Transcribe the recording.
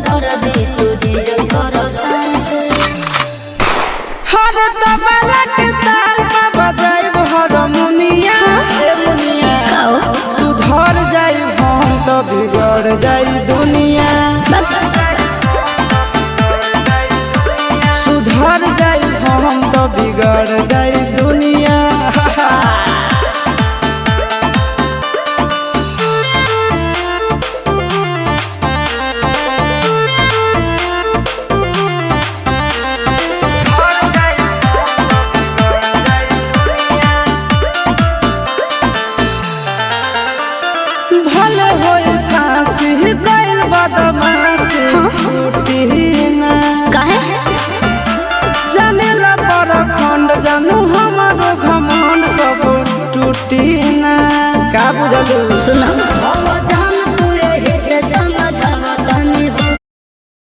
कर दे तुझे कर सांस हर तबला के ताल में बजाइब हारमोनिया सुधर जाई हम तो बिगड़ जाई दुनिया सुधर जाई हम तो बिगड़ जाई दुनिया भले होई फांसी गइल बदमाशी छूटी ना काहे जानेला पर खंड जानू हमारो घमंड कबो टूटी ना का बुझलू सुनो